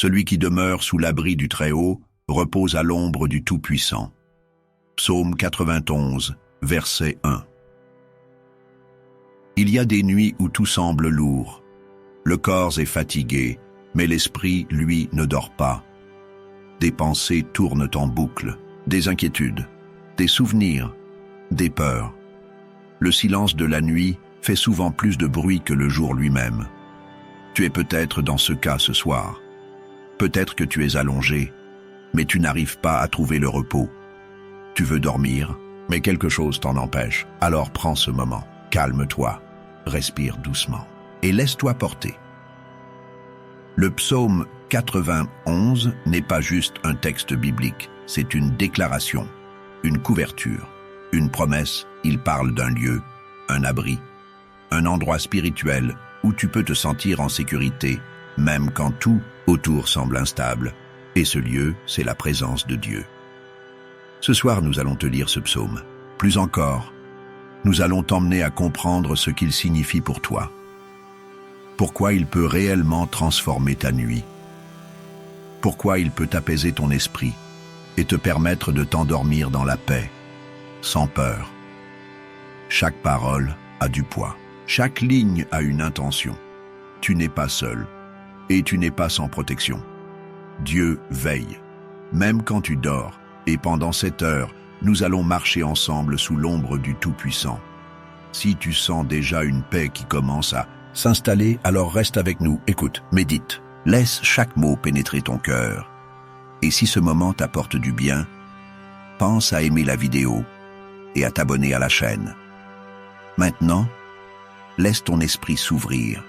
Celui qui demeure sous l'abri du Très-Haut repose à l'ombre du Tout-Puissant. Psaume 91, verset 1. Il y a des nuits où tout semble lourd. Le corps est fatigué, mais l'esprit, lui, ne dort pas. Des pensées tournent en boucle, des inquiétudes, des souvenirs, des peurs. Le silence de la nuit fait souvent plus de bruit que le jour lui-même. Tu es peut-être dans ce cas ce soir. Peut-être que tu es allongé, mais tu n'arrives pas à trouver le repos. Tu veux dormir, mais quelque chose t'en empêche. Alors prends ce moment, calme-toi, respire doucement et laisse-toi porter. Le psaume 91 n'est pas juste un texte biblique, c'est une déclaration, une couverture, une promesse. Il parle d'un lieu, un abri, un endroit spirituel où tu peux te sentir en sécurité, même quand tout autour semble instable. Et ce lieu, c'est la présence de Dieu. Ce soir, nous allons te lire ce psaume. Plus encore, nous allons t'emmener à comprendre ce qu'il signifie pour toi. Pourquoi il peut réellement transformer ta nuit. Pourquoi il peut apaiser ton esprit et te permettre de t'endormir dans la paix, sans peur. Chaque parole a du poids. Chaque ligne a une intention. Tu n'es pas seul et tu n'es pas sans protection. Dieu veille, même quand tu dors, et pendant cette heure, nous allons marcher ensemble sous l'ombre du Tout-Puissant. Si tu sens déjà une paix qui commence à s'installer, alors reste avec nous, écoute, médite, laisse chaque mot pénétrer ton cœur. Et si ce moment t'apporte du bien, pense à aimer la vidéo et à t'abonner à la chaîne. Maintenant, laisse ton esprit s'ouvrir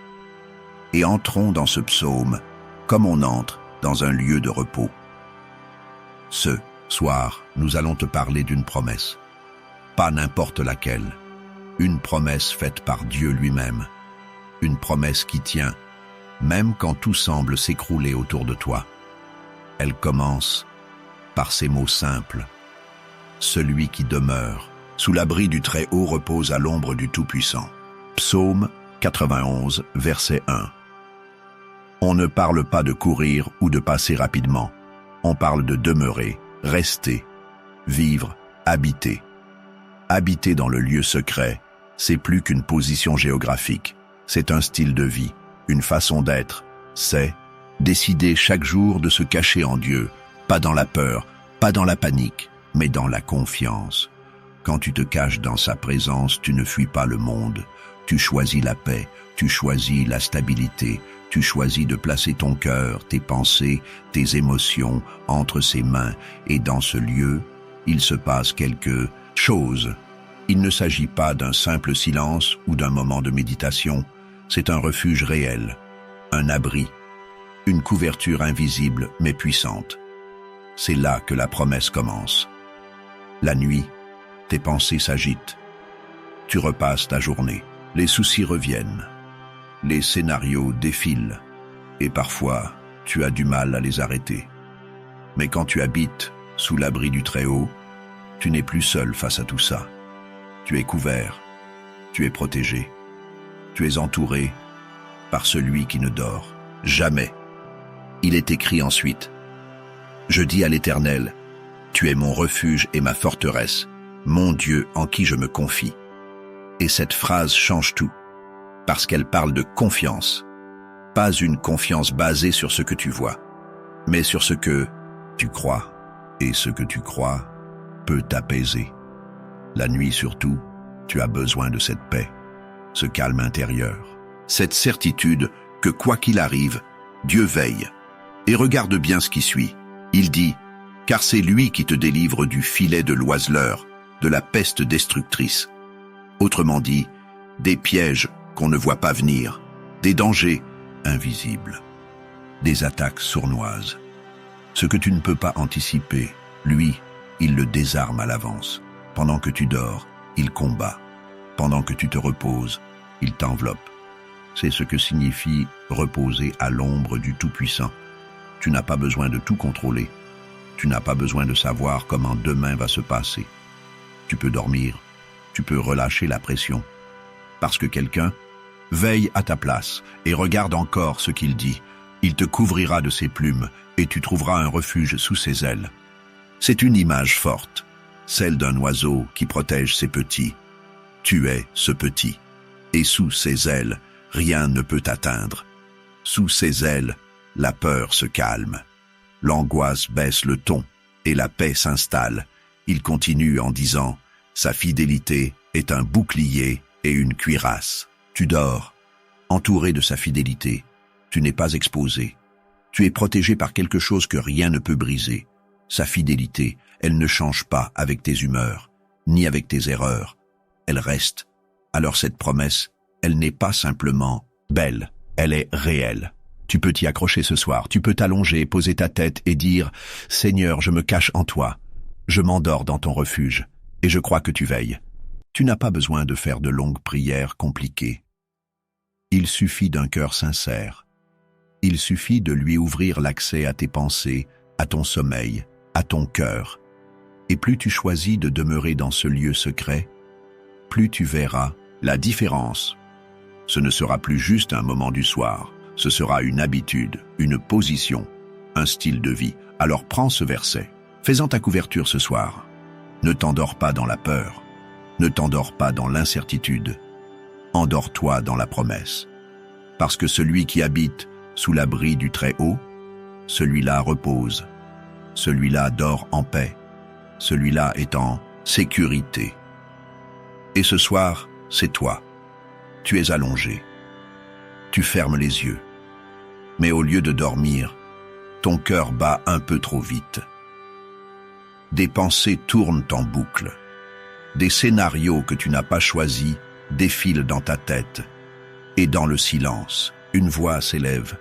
et entrons dans ce psaume comme on entre dans un lieu de repos. Ce soir, nous allons te parler d'une promesse. Pas n'importe laquelle. Une promesse faite par Dieu lui-même. Une promesse qui tient, même quand tout semble s'écrouler autour de toi. Elle commence par ces mots simples. Celui qui demeure sous l'abri du Très-Haut repose à l'ombre du Tout-Puissant. Psaume 91, verset 1. On ne parle pas de courir ou de passer rapidement. On parle de demeurer, rester, vivre, habiter. Habiter dans le lieu secret, c'est plus qu'une position géographique. C'est un style de vie, une façon d'être. C'est décider chaque jour de se cacher en Dieu, pas dans la peur, pas dans la panique, mais dans la confiance. Quand tu te caches dans sa présence, tu ne fuis pas le monde. Tu choisis la paix, tu choisis la stabilité, tu choisis de placer ton cœur, tes pensées, tes émotions entre ses mains. Et dans ce lieu, il se passe quelque chose. Il ne s'agit pas d'un simple silence ou d'un moment de méditation. C'est un refuge réel, un abri, une couverture invisible mais puissante. C'est là que la promesse commence. La nuit, tes pensées s'agitent. Tu repasses ta journée. Les soucis reviennent. Les scénarios défilent. Et parfois, tu as du mal à les arrêter. Mais quand tu habites sous l'abri du Très-Haut, tu n'es plus seul face à tout ça. Tu es couvert. Tu es protégé. Tu es entouré par celui qui ne dort jamais. Il est écrit ensuite. Je dis à l'Éternel, tu es mon refuge et ma forteresse, mon Dieu en qui je me confie. Et cette phrase change tout, parce qu'elle parle de confiance. Pas une confiance basée sur ce que tu vois, mais sur ce que tu crois. Et ce que tu crois peut t'apaiser. La nuit surtout, tu as besoin de cette paix, ce calme intérieur, cette certitude que quoi qu'il arrive, Dieu veille. Et regarde bien ce qui suit. Il dit, car c'est lui qui te délivre du filet de l'oiseleur, de la peste destructrice. Autrement dit, des pièges qu'on ne voit pas venir, des dangers invisibles, des attaques sournoises. Ce que tu ne peux pas anticiper, lui, il le désarme à l'avance. Pendant que tu dors, il combat. Pendant que tu te reposes, il t'enveloppe. C'est ce que signifie reposer à l'ombre du Tout-Puissant. Tu n'as pas besoin de tout contrôler. Tu n'as pas besoin de savoir comment demain va se passer. Tu peux dormir, tu peux relâcher la pression. Parce que quelqu'un veille à ta place et regarde encore ce qu'il dit. Il te couvrira de ses plumes et tu trouveras un refuge sous ses ailes. C'est une image forte, celle d'un oiseau qui protège ses petits. Tu es ce petit, et sous ses ailes, rien ne peut t'atteindre. Sous ses ailes, la peur se calme. L'angoisse baisse le ton et la paix s'installe. Il continue en disant « Sa fidélité est un bouclier et une cuirasse. » Tu dors, entouré de sa fidélité. Tu n'es pas exposé. Tu es protégé par quelque chose que rien ne peut briser. Sa fidélité, elle ne change pas avec tes humeurs, ni avec tes erreurs. Elle reste. Alors cette promesse, elle n'est pas simplement belle, elle est réelle. Tu peux t'y accrocher ce soir, tu peux t'allonger, poser ta tête et dire « Seigneur, je me cache en toi. Je m'endors dans ton refuge, et je crois que tu veilles. » Tu n'as pas besoin de faire de longues prières compliquées. Il suffit d'un cœur sincère. Il suffit de lui ouvrir l'accès à tes pensées, à ton sommeil, à ton cœur. Et plus tu choisis de demeurer dans ce lieu secret, plus tu verras la différence. Ce ne sera plus juste un moment du soir, ce sera une habitude, une position, un style de vie. Alors prends ce verset, fais-en ta couverture ce soir. Ne t'endors pas dans la peur, ne t'endors pas dans l'incertitude, endors-toi dans la promesse. Parce que celui qui habite sous l'abri du Très-Haut, celui-là repose, celui-là dort en paix, celui-là est en sécurité. Et ce soir, c'est toi. Tu es allongé. Tu fermes les yeux. Mais au lieu de dormir, ton cœur bat un peu trop vite. Des pensées tournent en boucle. Des scénarios que tu n'as pas choisis défilent dans ta tête. Et dans le silence, une voix s'élève.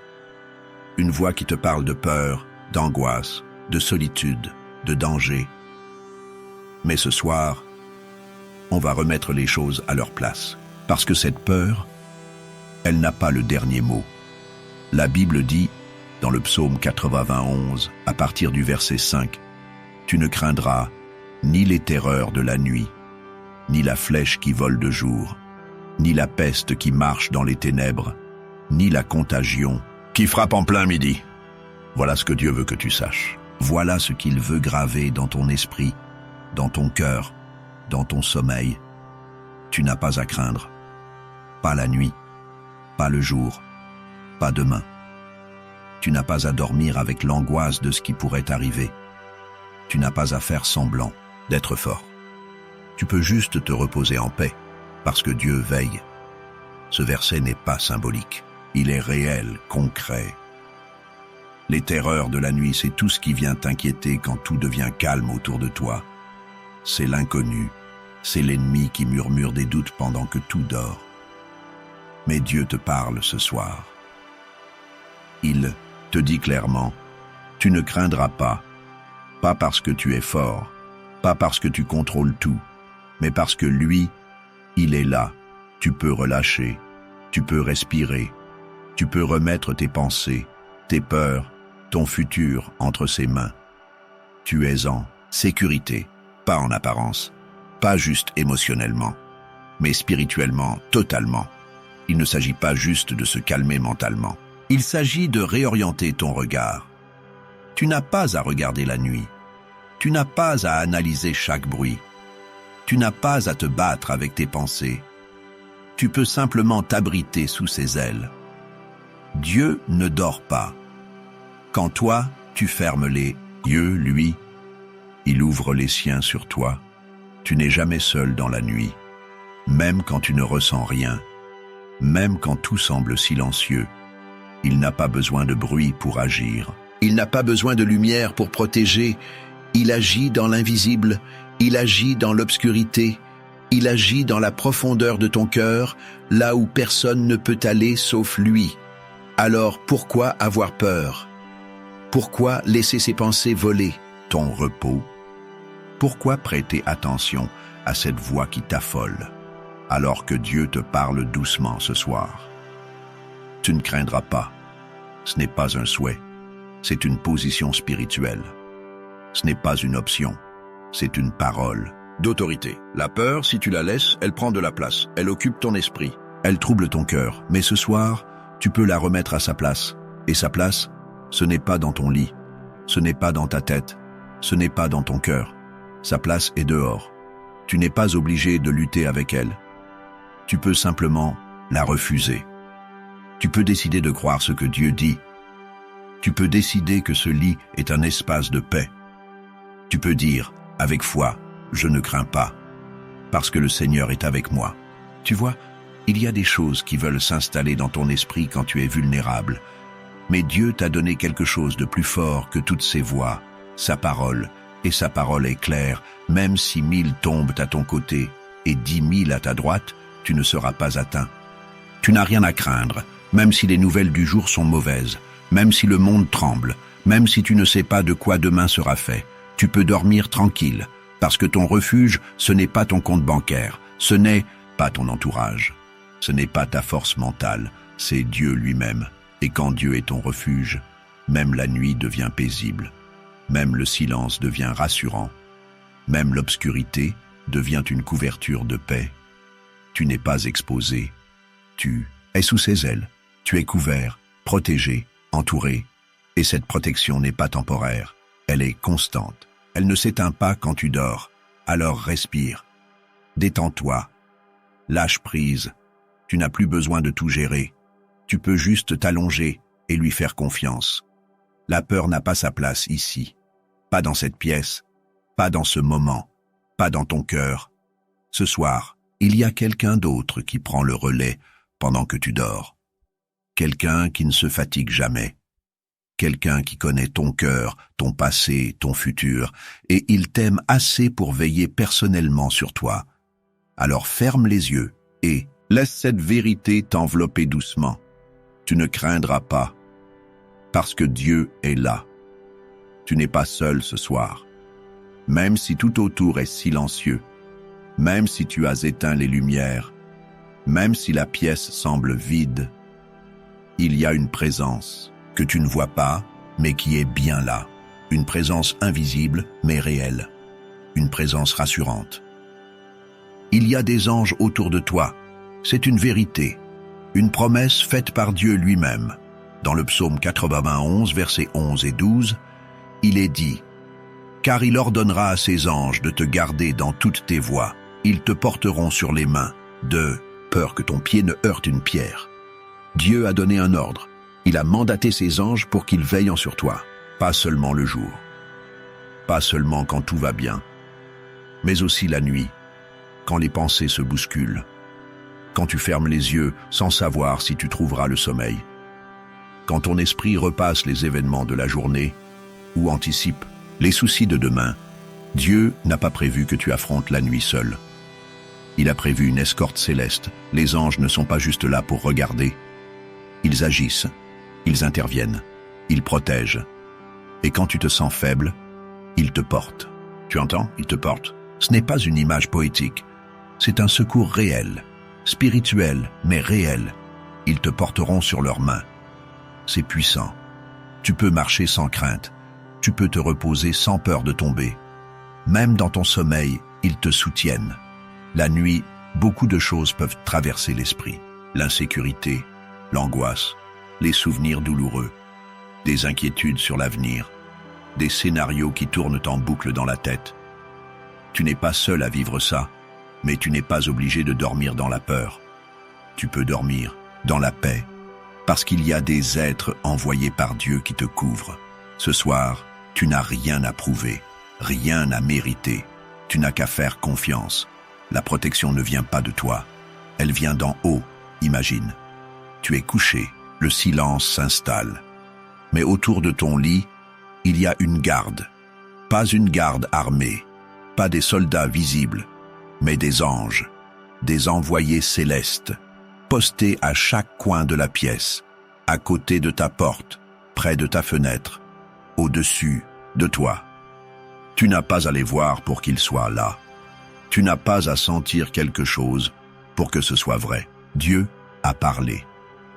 Une voix qui te parle de peur, d'angoisse, de solitude, de danger. Mais ce soir, on va remettre les choses à leur place. Parce que cette peur, elle n'a pas le dernier mot. La Bible dit, dans le psaume 91, à partir du verset 5, « Tu ne craindras ni les terreurs de la nuit, ni la flèche qui vole de jour, ni la peste qui marche dans les ténèbres, ni la contagion qui frappe en plein midi. » Voilà ce que Dieu veut que tu saches. Voilà ce qu'il veut graver dans ton esprit, dans ton cœur, dans ton sommeil. Tu n'as pas à craindre. Pas la nuit, pas le jour, pas demain. Tu n'as pas à dormir avec l'angoisse de ce qui pourrait arriver. Tu n'as pas à faire semblant d'être fort. Tu peux juste te reposer en paix, parce que Dieu veille. Ce verset n'est pas symbolique, il est réel, concret. Les terreurs de la nuit, c'est tout ce qui vient t'inquiéter quand tout devient calme autour de toi. C'est l'inconnu, c'est l'ennemi qui murmure des doutes pendant que tout dort. Mais Dieu te parle ce soir. Il te dit clairement, tu ne craindras pas parce que tu es fort, pas parce que tu contrôles tout, mais parce que lui, il est là. Tu peux relâcher, tu peux respirer, tu peux remettre tes pensées, tes peurs, ton futur entre ses mains. Tu es en sécurité, pas en apparence, pas juste émotionnellement, mais spirituellement, totalement. Il ne s'agit pas juste de se calmer mentalement. Il s'agit de réorienter ton regard. Tu n'as pas à regarder la nuit. Tu n'as pas à analyser chaque bruit. Tu n'as pas à te battre avec tes pensées. Tu peux simplement t'abriter sous ses ailes. Dieu ne dort pas. Quand toi, tu fermes les yeux, lui, il ouvre les siens sur toi. Tu n'es jamais seul dans la nuit, même quand tu ne ressens rien. Même quand tout semble silencieux, il n'a pas besoin de bruit pour agir. Il n'a pas besoin de lumière pour protéger. Il agit dans l'invisible, il agit dans l'obscurité, il agit dans la profondeur de ton cœur, là où personne ne peut aller sauf lui. Alors pourquoi avoir peur? Pourquoi laisser ses pensées voler ton repos? Pourquoi prêter attention à cette voix qui t'affole? Alors que Dieu te parle doucement ce soir. Tu ne craindras pas. Ce n'est pas un souhait. C'est une position spirituelle. Ce n'est pas une option. C'est une parole d'autorité. La peur, si tu la laisses, elle prend de la place. Elle occupe ton esprit. Elle trouble ton cœur. Mais ce soir, tu peux la remettre à sa place. Et sa place, ce n'est pas dans ton lit, ce n'est pas dans ta tête, ce n'est pas dans ton cœur. Sa place est dehors. Tu n'es pas obligé de lutter avec elle. Tu peux simplement la refuser. Tu peux décider de croire ce que Dieu dit. Tu peux décider que ce lit est un espace de paix. Tu peux dire, avec foi, je ne crains pas, parce que le Seigneur est avec moi. Tu vois, il y a des choses qui veulent s'installer dans ton esprit quand tu es vulnérable. Mais Dieu t'a donné quelque chose de plus fort que toutes ces voix, sa parole, et sa parole est claire, même si 1000 tombent à ton côté et 10 000 à ta droite, tu ne seras pas atteint. Tu n'as rien à craindre, même si les nouvelles du jour sont mauvaises, même si le monde tremble, même si tu ne sais pas de quoi demain sera fait. Tu peux dormir tranquille, parce que ton refuge, ce n'est pas ton compte bancaire, ce n'est pas ton entourage, ce n'est pas ta force mentale, c'est Dieu lui-même. Et quand Dieu est ton refuge, même la nuit devient paisible, même le silence devient rassurant, même l'obscurité devient une couverture de paix. Tu n'es pas exposé, tu es sous ses ailes, tu es couvert, protégé, entouré, et cette protection n'est pas temporaire, elle est constante. Elle ne s'éteint pas quand tu dors, alors respire. Détends-toi, lâche prise, tu n'as plus besoin de tout gérer. Tu peux juste t'allonger et lui faire confiance. La peur n'a pas sa place ici, pas dans cette pièce, pas dans ce moment, pas dans ton cœur. Ce soir, il y a quelqu'un d'autre qui prend le relais pendant que tu dors. Quelqu'un qui ne se fatigue jamais. Quelqu'un qui connaît ton cœur, ton passé, ton futur, et il t'aime assez pour veiller personnellement sur toi. Alors ferme les yeux et laisse cette vérité t'envelopper doucement. Tu ne craindras pas, parce que Dieu est là. Tu n'es pas seul ce soir. Même si tout autour est silencieux, même si tu as éteint les lumières, même si la pièce semble vide, il y a une présence que tu ne vois pas, mais qui est bien là. Une présence invisible, mais réelle. Une présence rassurante. Il y a des anges autour de toi. C'est une vérité. Une promesse faite par Dieu lui-même. Dans le psaume 91, versets 11 et 12, il est dit « Car il ordonnera à ses anges de te garder dans toutes tes voies. Ils te porteront sur les mains, de peur que ton pied ne heurte une pierre. » Dieu a donné un ordre. Il a mandaté ses anges pour qu'ils veillent sur toi. Pas seulement le jour. Pas seulement quand tout va bien. Mais aussi la nuit, quand les pensées se bousculent. Quand tu fermes les yeux sans savoir si tu trouveras le sommeil. Quand ton esprit repasse les événements de la journée ou anticipe les soucis de demain, Dieu n'a pas prévu que tu affrontes la nuit seul. Il a prévu une escorte céleste. Les anges ne sont pas juste là pour regarder. Ils agissent, ils interviennent, ils protègent. Et quand tu te sens faible, ils te portent. Tu entends? Ils te portent. Ce n'est pas une image poétique. C'est un secours réel. Spirituel, mais réel. Ils te porteront sur leurs mains. C'est puissant. Tu peux marcher sans crainte. Tu peux te reposer sans peur de tomber. Même dans ton sommeil, ils te soutiennent. La nuit, beaucoup de choses peuvent traverser l'esprit. L'insécurité, l'angoisse, les souvenirs douloureux, des inquiétudes sur l'avenir, des scénarios qui tournent en boucle dans la tête. Tu n'es pas seul à vivre ça. Mais tu n'es pas obligé de dormir dans la peur. Tu peux dormir dans la paix, parce qu'il y a des êtres envoyés par Dieu qui te couvrent. Ce soir, tu n'as rien à prouver, rien à mériter. Tu n'as qu'à faire confiance. La protection ne vient pas de toi, elle vient d'en haut, imagine. Tu es couché, le silence s'installe. Mais autour de ton lit, il y a une garde. Pas une garde armée, pas des soldats visibles, mais des anges, des envoyés célestes, postés à chaque coin de la pièce, à côté de ta porte, près de ta fenêtre, au-dessus de toi. Tu n'as pas à les voir pour qu'ils soient là. Tu n'as pas à sentir quelque chose pour que ce soit vrai. Dieu a parlé.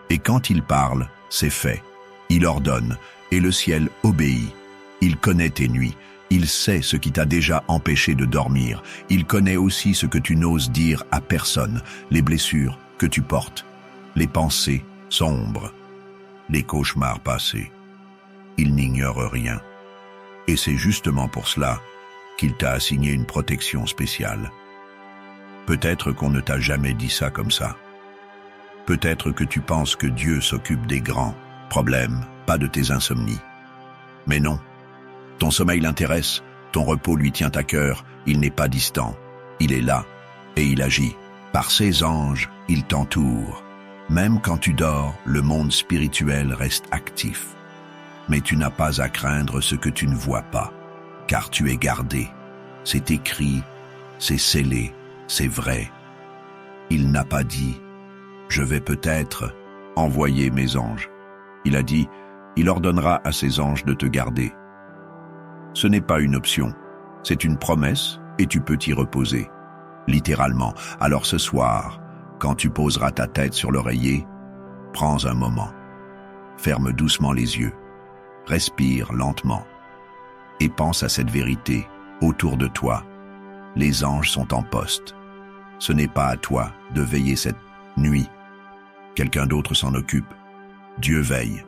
Et quand il parle, c'est fait. Il ordonne, et le ciel obéit. Il connaît tes nuits. Il sait ce qui t'a déjà empêché de dormir. Il connaît aussi ce que tu n'oses dire à personne, les blessures que tu portes, les pensées sombres. les cauchemars passés. Il n'ignore rien. Et c'est justement pour cela qu'il t'a assigné une protection spéciale. Peut-être qu'on ne t'a jamais dit ça comme ça. Peut-être que tu penses que Dieu s'occupe des grands problèmes, pas de tes insomnies. Mais non. Ton sommeil l'intéresse, ton repos lui tient à cœur, il n'est pas distant. Il est là, et il agit. Par ses anges, il t'entoure. Même quand tu dors, le monde spirituel reste actif. Mais tu n'as pas à craindre ce que tu ne vois pas, car tu es gardé. C'est écrit, c'est scellé, c'est vrai. Il n'a pas dit « Je vais peut-être envoyer mes anges ». Il a dit « Il ordonnera à ses anges de te garder ». Ce n'est pas une option, c'est une promesse et tu peux t'y reposer. Littéralement. Alors ce soir, quand tu poseras ta tête sur l'oreiller, prends un moment. Ferme doucement les yeux. Respire lentement. Et pense à cette vérité. Autour de toi, les anges sont en poste. Ce n'est pas à toi de veiller cette nuit. Quelqu'un d'autre s'en occupe. Dieu veille.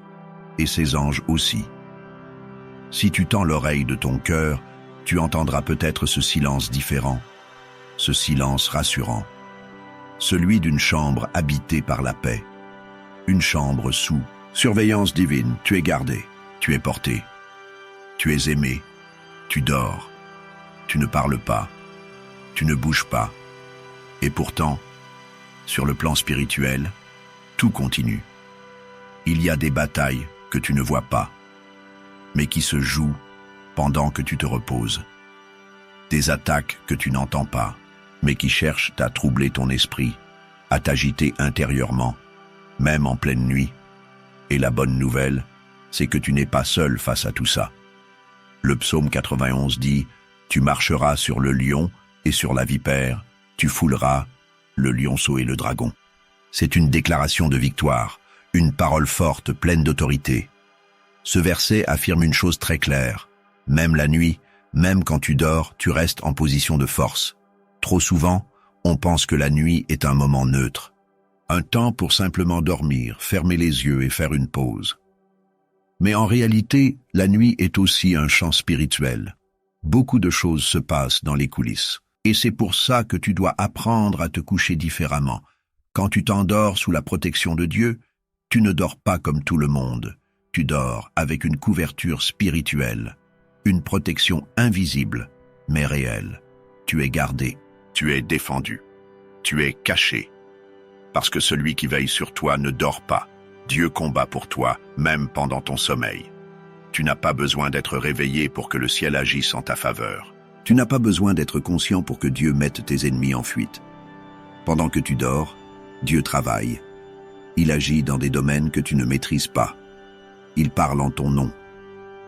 Et ses anges aussi. Si tu tends l'oreille de ton cœur, tu entendras peut-être ce silence différent. Ce silence rassurant. Celui d'une chambre habitée par la paix. Une chambre sous surveillance divine. Tu es gardé, tu es porté. Tu es aimé, tu dors. Tu ne parles pas, tu ne bouges pas. Et pourtant, sur le plan spirituel, tout continue. Il y a des batailles que tu ne vois pas, mais qui se jouent pendant que tu te reposes. Des attaques que tu n'entends pas, mais qui cherchent à troubler ton esprit, à t'agiter intérieurement, même en pleine nuit. Et la bonne nouvelle, c'est que tu n'es pas seul face à tout ça. Le psaume 91 dit « Tu marcheras sur le lion et sur la vipère, tu fouleras le lionceau et le dragon. » C'est une déclaration de victoire, une parole forte, pleine d'autorité. Ce verset affirme une chose très claire. Même la nuit, même quand tu dors, tu restes en position de force. Trop souvent, on pense que la nuit est un moment neutre. Un temps pour simplement dormir, fermer les yeux et faire une pause. Mais en réalité, la nuit est aussi un champ spirituel. Beaucoup de choses se passent dans les coulisses. Et c'est pour ça que tu dois apprendre à te coucher différemment. Quand tu t'endors sous la protection de Dieu, tu ne dors pas comme tout le monde. Tu dors avec une couverture spirituelle, une protection invisible, mais réelle. Tu es gardé, tu es défendu, tu es caché. Parce que celui qui veille sur toi ne dort pas. Dieu combat pour toi, même pendant ton sommeil. Tu n'as pas besoin d'être réveillé pour que le ciel agisse en ta faveur. Tu n'as pas besoin d'être conscient pour que Dieu mette tes ennemis en fuite. Pendant que tu dors, Dieu travaille. Il agit dans des domaines que tu ne maîtrises pas. Il parle en ton nom.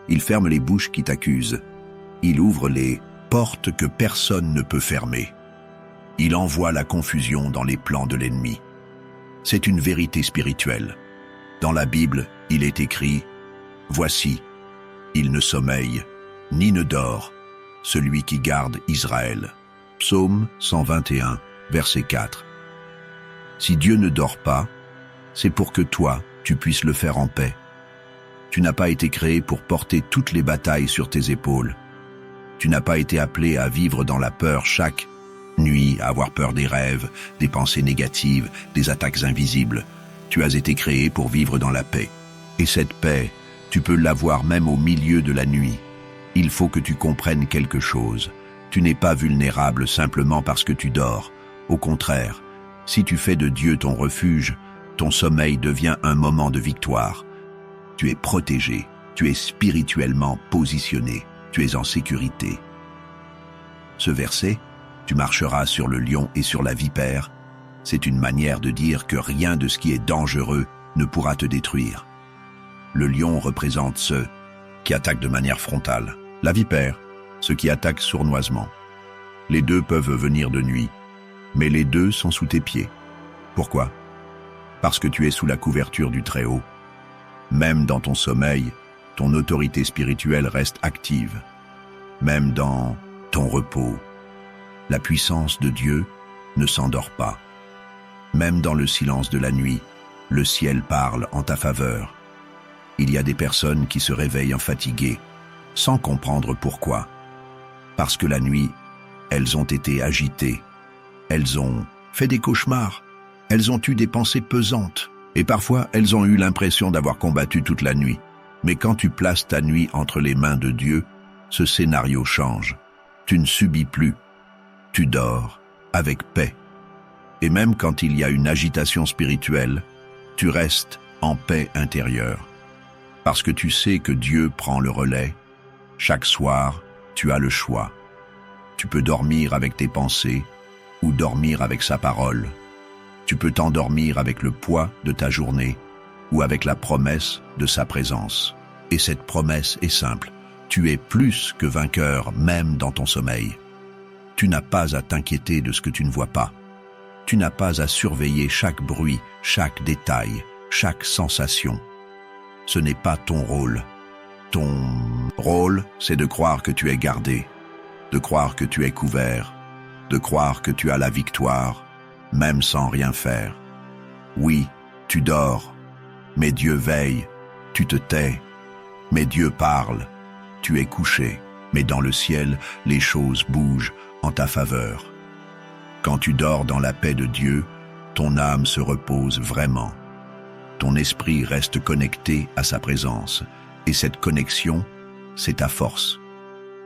Il ferme les bouches qui t'accusent. Il ouvre les portes que personne ne peut fermer. Il envoie la confusion dans les plans de l'ennemi. C'est une vérité spirituelle. Dans la Bible, il est écrit « Voici, il ne sommeille, ni ne dort, celui qui garde Israël. » Psaume 121, verset 4. Si Dieu ne dort pas, c'est pour que toi, tu puisses le faire en paix. Tu n'as pas été créé pour porter toutes les batailles sur tes épaules. Tu n'as pas été appelé à vivre dans la peur chaque nuit, à avoir peur des rêves, des pensées négatives, des attaques invisibles. Tu as été créé pour vivre dans la paix. Et cette paix, tu peux l'avoir même au milieu de la nuit. Il faut que tu comprennes quelque chose. Tu n'es pas vulnérable simplement parce que tu dors. Au contraire, si tu fais de Dieu ton refuge, ton sommeil devient un moment de victoire. Tu es protégé, tu es spirituellement positionné, tu es en sécurité. Ce verset, tu marcheras sur le lion et sur la vipère, c'est une manière de dire que rien de ce qui est dangereux ne pourra te détruire. Le lion représente ceux qui attaquent de manière frontale. La vipère, ceux qui attaquent sournoisement. Les deux peuvent venir de nuit, mais les deux sont sous tes pieds. Pourquoi? Parce que tu es sous la couverture du Très-Haut. Même dans ton sommeil, ton autorité spirituelle reste active. Même dans ton repos, la puissance de Dieu ne s'endort pas. Même dans le silence de la nuit, le ciel parle en ta faveur. Il y a des personnes qui se réveillent fatiguées, sans comprendre pourquoi. Parce que la nuit, elles ont été agitées, elles ont fait des cauchemars, elles ont eu des pensées pesantes, et parfois elles ont eu l'impression d'avoir combattu toute la nuit. Mais quand tu places ta nuit entre les mains de Dieu, ce scénario change. Tu ne subis plus, tu dors avec paix. Et même quand il y a une agitation spirituelle, tu restes en paix intérieure. Parce que tu sais que Dieu prend le relais. Chaque soir, tu as le choix. Tu peux dormir avec tes pensées ou dormir avec sa parole. Tu peux t'endormir avec le poids de ta journée ou avec la promesse de sa présence. Et cette promesse est simple. Tu es plus que vainqueur même dans ton sommeil. Tu n'as pas à t'inquiéter de ce que tu ne vois pas. Tu n'as pas à surveiller chaque bruit, chaque détail, chaque sensation. Ce n'est pas ton rôle. Ton rôle, c'est de croire que tu es gardé, de croire que tu es couvert, de croire que tu as la victoire, même sans rien faire. Oui, tu dors, mais Dieu veille. Tu te tais, mais Dieu parle. Tu es couché, mais dans le ciel, les choses bougent en ta faveur. Quand tu dors dans la paix de Dieu, ton âme se repose vraiment. Ton esprit reste connecté à sa présence, et cette connexion, c'est ta force.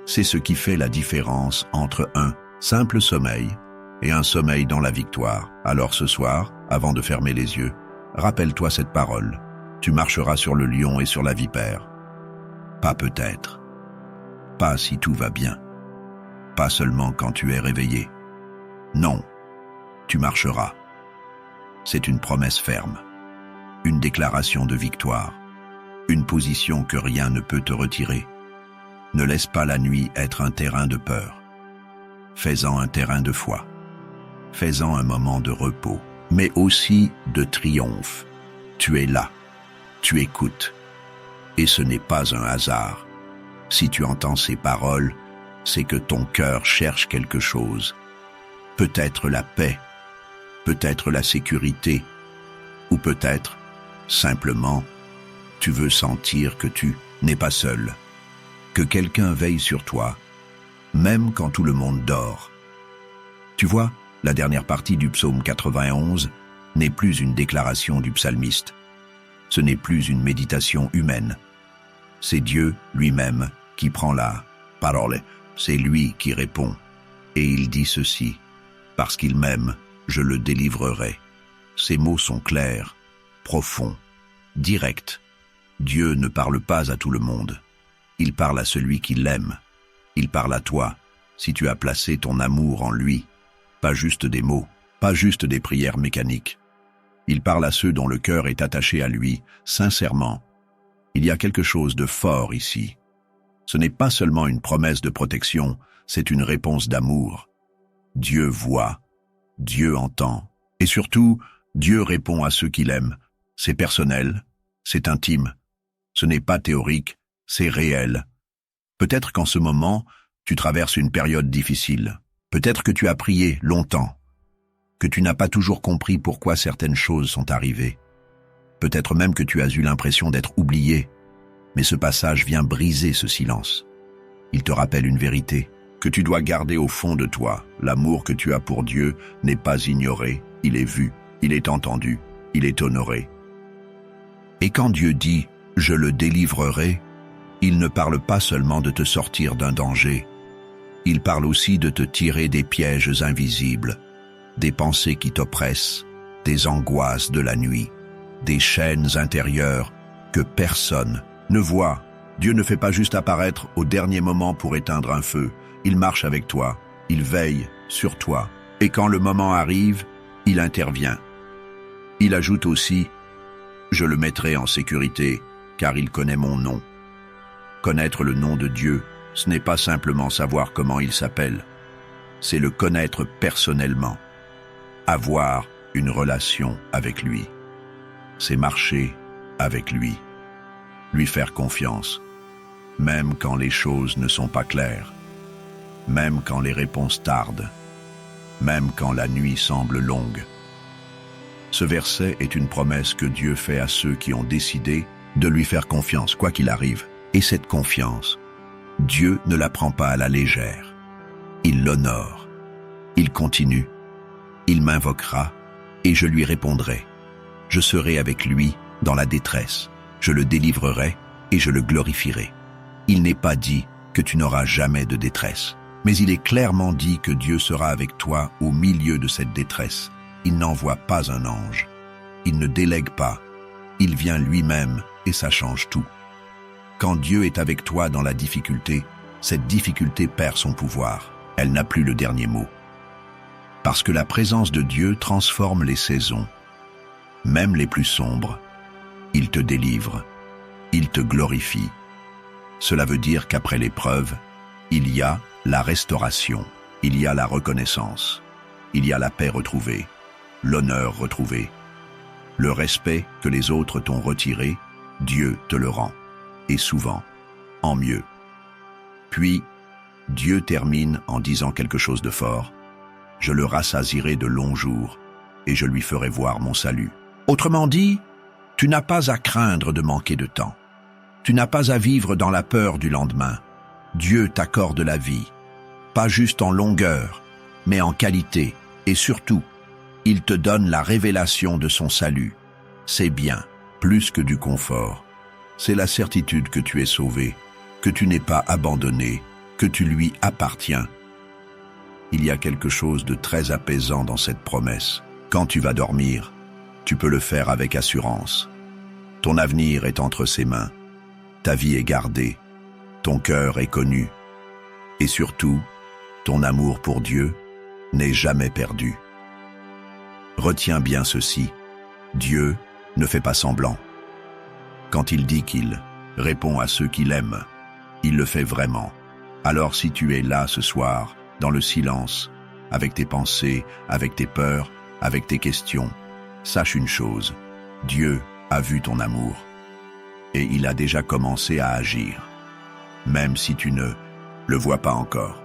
C'est ce qui fait la différence entre un simple sommeil et un sommeil dans la victoire. Alors ce soir, avant de fermer les yeux, rappelle-toi cette parole. Tu marcheras sur le lion et sur la vipère. Pas peut-être. Pas si tout va bien. Pas seulement quand tu es réveillé. Non, tu marcheras. C'est une promesse ferme. Une déclaration de victoire. Une position que rien ne peut te retirer. Ne laisse pas la nuit être un terrain de peur. Fais-en un terrain de foi. Fais-en un moment de repos, mais aussi de triomphe. Tu es là. Tu écoutes. Et ce n'est pas un hasard. Si tu entends ces paroles, c'est que ton cœur cherche quelque chose. Peut-être la paix, peut-être la sécurité, ou peut-être, simplement, tu veux sentir que tu n'es pas seul, que quelqu'un veille sur toi, même quand tout le monde dort. Tu vois, la dernière partie du psaume 91 n'est plus une déclaration du psalmiste. Ce n'est plus une méditation humaine. C'est Dieu lui-même qui prend la parole. C'est lui qui répond. Et il dit ceci. Parce qu'il m'aime, je le délivrerai. Ces mots sont clairs, profonds, directs. Dieu ne parle pas à tout le monde. Il parle à celui qui l'aime. Il parle à toi, si tu as placé ton amour en lui. Pas juste des mots, pas juste des prières mécaniques. Il parle à ceux dont le cœur est attaché à lui, sincèrement. Il y a quelque chose de fort ici. Ce n'est pas seulement une promesse de protection, c'est une réponse d'amour. Dieu voit, Dieu entend, et surtout, Dieu répond à ceux qu'il aime. C'est personnel, c'est intime. Ce n'est pas théorique, c'est réel. Peut-être qu'en ce moment, tu traverses une période difficile. Peut-être que tu as prié longtemps, que tu n'as pas toujours compris pourquoi certaines choses sont arrivées. Peut-être même que tu as eu l'impression d'être oublié, mais ce passage vient briser ce silence. Il te rappelle une vérité, que tu dois garder au fond de toi. L'amour que tu as pour Dieu n'est pas ignoré, il est vu, il est entendu, il est honoré. Et quand Dieu dit « je le délivrerai », il ne parle pas seulement de te sortir d'un danger, il parle aussi de te tirer des pièges invisibles, des pensées qui t'oppressent, des angoisses de la nuit, des chaînes intérieures que personne ne voit. Dieu ne fait pas juste apparaître au dernier moment pour éteindre un feu. Il marche avec toi, il veille sur toi. Et quand le moment arrive, il intervient. Il ajoute aussi « Je le mettrai en sécurité, car il connaît mon nom ». Connaître le nom de Dieu, ce n'est pas simplement savoir comment il s'appelle. C'est le connaître personnellement. Avoir une relation avec lui. C'est marcher avec lui. Lui faire confiance, même quand les choses ne sont pas claires, même quand les réponses tardent, même quand la nuit semble longue. Ce verset est une promesse que Dieu fait à ceux qui ont décidé de lui faire confiance, quoi qu'il arrive. Et cette confiance, Dieu ne la prend pas à la légère. Il l'honore. Il continue. Il m'invoquera et je lui répondrai. Je serai avec lui dans la détresse. Je le délivrerai et je le glorifierai. Il n'est pas dit que tu n'auras jamais de détresse, mais il est clairement dit que Dieu sera avec toi au milieu de cette détresse. Il n'envoie pas un ange. Il ne délègue pas. Il vient lui-même et ça change tout. Quand Dieu est avec toi dans la difficulté, cette difficulté perd son pouvoir. Elle n'a plus le dernier mot. Parce que la présence de Dieu transforme les saisons, même les plus sombres. Il te délivre, il te glorifie. Cela veut dire qu'après l'épreuve, il y a la restauration, il y a la reconnaissance, il y a la paix retrouvée, l'honneur retrouvé. Le respect que les autres t'ont retiré, Dieu te le rend, et souvent, en mieux. Puis, Dieu termine en disant quelque chose de fort. Je le rassasierai de longs jours, et je lui ferai voir mon salut. Autrement dit, tu n'as pas à craindre de manquer de temps. Tu n'as pas à vivre dans la peur du lendemain. Dieu t'accorde la vie, pas juste en longueur, mais en qualité, et surtout, il te donne la révélation de son salut. C'est bien, plus que du confort. C'est la certitude que tu es sauvé, que tu n'es pas abandonné, que tu lui appartiens. Il y a quelque chose de très apaisant dans cette promesse. Quand tu vas dormir, tu peux le faire avec assurance. Ton avenir est entre ses mains. Ta vie est gardée. Ton cœur est connu. Et surtout, ton amour pour Dieu n'est jamais perdu. Retiens bien ceci. Dieu ne fait pas semblant. Quand il dit qu'il répond à ceux qu'il aime, il le fait vraiment. Alors si tu es là ce soir, dans le silence, avec tes pensées, avec tes peurs, avec tes questions, sache une chose, Dieu a vu ton amour et il a déjà commencé à agir, même si tu ne le vois pas encore,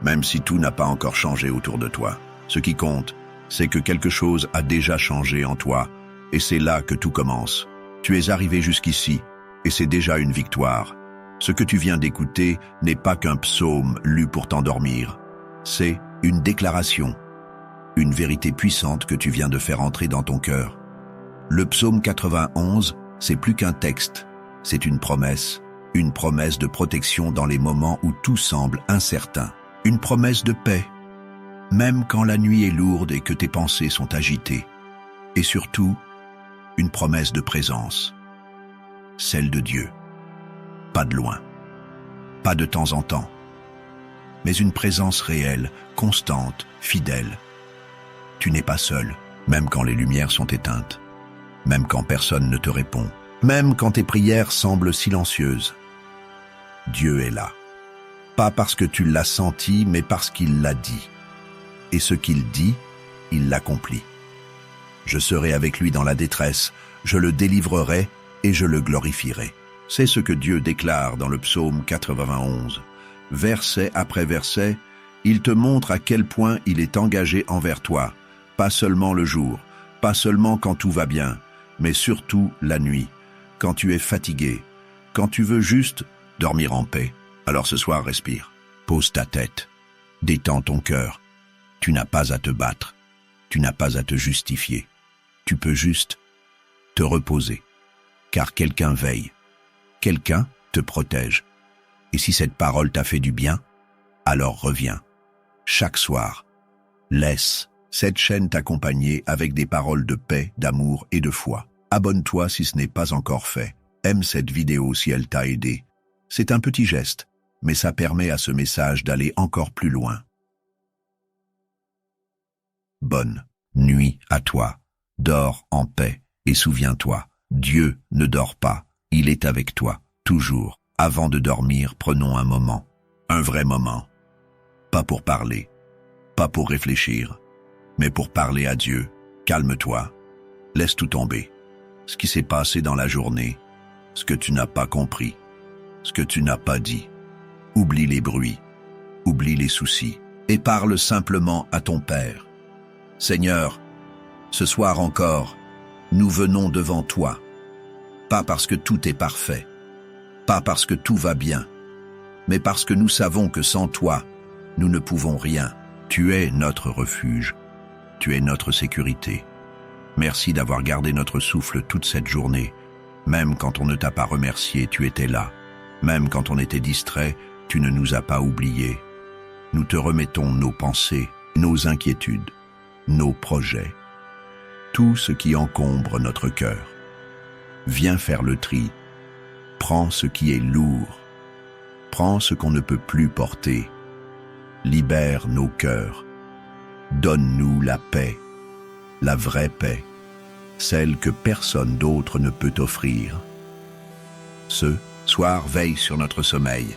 même si tout n'a pas encore changé autour de toi. Ce qui compte, c'est que quelque chose a déjà changé en toi et c'est là que tout commence. Tu es arrivé jusqu'ici et c'est déjà une victoire. Ce que tu viens d'écouter n'est pas qu'un psaume lu pour t'endormir. C'est une déclaration, une vérité puissante que tu viens de faire entrer dans ton cœur. Le psaume 91, c'est plus qu'un texte, c'est une promesse de protection dans les moments où tout semble incertain, une promesse de paix, même quand la nuit est lourde et que tes pensées sont agitées, et surtout, une promesse de présence, celle de Dieu. Pas de loin, pas de temps en temps, mais une présence réelle, constante, fidèle. Tu n'es pas seul, même quand les lumières sont éteintes, même quand personne ne te répond, même quand tes prières semblent silencieuses. Dieu est là, pas parce que tu l'as senti, mais parce qu'il l'a dit. Et ce qu'il dit, il l'accomplit. Je serai avec lui dans la détresse, je le délivrerai et je le glorifierai. C'est ce que Dieu déclare dans le psaume 91. Verset après verset, il te montre à quel point il est engagé envers toi, pas seulement le jour, pas seulement quand tout va bien, mais surtout la nuit, quand tu es fatigué, quand tu veux juste dormir en paix. Alors ce soir, respire, pose ta tête, détends ton cœur. Tu n'as pas à te battre, tu n'as pas à te justifier. Tu peux juste te reposer, car quelqu'un veille. Quelqu'un te protège. Et si cette parole t'a fait du bien, alors reviens. Chaque soir, laisse cette chaîne t'accompagner avec des paroles de paix, d'amour et de foi. Abonne-toi si ce n'est pas encore fait. Aime cette vidéo si elle t'a aidé. C'est un petit geste, mais ça permet à ce message d'aller encore plus loin. Bonne nuit à toi. Dors en paix et souviens-toi, Dieu ne dort pas. Il est avec toi, toujours. Avant de dormir, prenons un moment. Un vrai moment. Pas pour parler, pas pour réfléchir, mais pour parler à Dieu. Calme-toi. Laisse tout tomber. Ce qui s'est passé dans la journée, ce que tu n'as pas compris, ce que tu n'as pas dit. Oublie les bruits, oublie les soucis, et parle simplement à ton Père. Seigneur, ce soir encore, nous venons devant toi. pas parce que tout est parfait, pas parce que tout va bien, mais parce que nous savons que sans toi, nous ne pouvons rien. Tu es notre refuge, tu es notre sécurité. Merci d'avoir gardé notre souffle toute cette journée. Même quand on ne t'a pas remercié, tu étais là. Même quand on était distrait, tu ne nous as pas oubliés. Nous te remettons nos pensées, nos inquiétudes, nos projets, tout ce qui encombre notre cœur. Viens faire le tri. Prends ce qui est lourd. Prends ce qu'on ne peut plus porter. Libère nos cœurs. Donne-nous la paix, la vraie paix, celle que personne d'autre ne peut offrir. Ce soir, veille sur notre sommeil.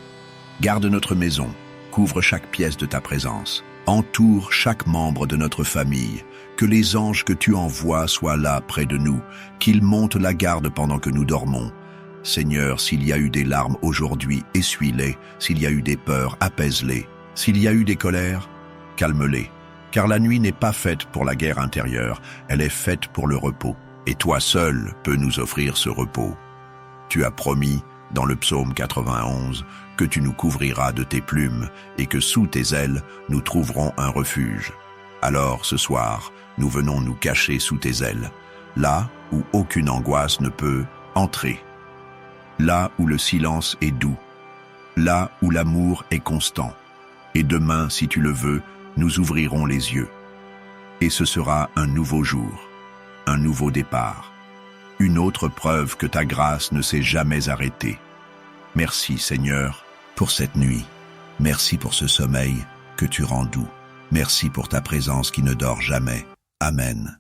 Garde notre maison, couvre chaque pièce de ta présence. Entoure chaque membre de notre famille. Que les anges que tu envoies soient là près de nous, qu'ils montent la garde pendant que nous dormons. Seigneur, s'il y a eu des larmes aujourd'hui, essuie-les. S'il y a eu des peurs, apaise-les. S'il y a eu des colères, calme-les. Car la nuit n'est pas faite pour la guerre intérieure, elle est faite pour le repos. Et toi seul peux nous offrir ce repos. Tu as promis, dans le psaume 91, que tu nous couvriras de tes plumes et que sous tes ailes, nous trouverons un refuge. Alors, ce soir, nous venons nous cacher sous tes ailes, là où aucune angoisse ne peut entrer, là où le silence est doux, là où l'amour est constant. Et demain, si tu le veux, nous ouvrirons les yeux. Et ce sera un nouveau jour, un nouveau départ, une autre preuve que ta grâce ne s'est jamais arrêtée. Merci Seigneur pour cette nuit. Merci pour ce sommeil que tu rends doux. Merci pour ta présence qui ne dort jamais. Amen.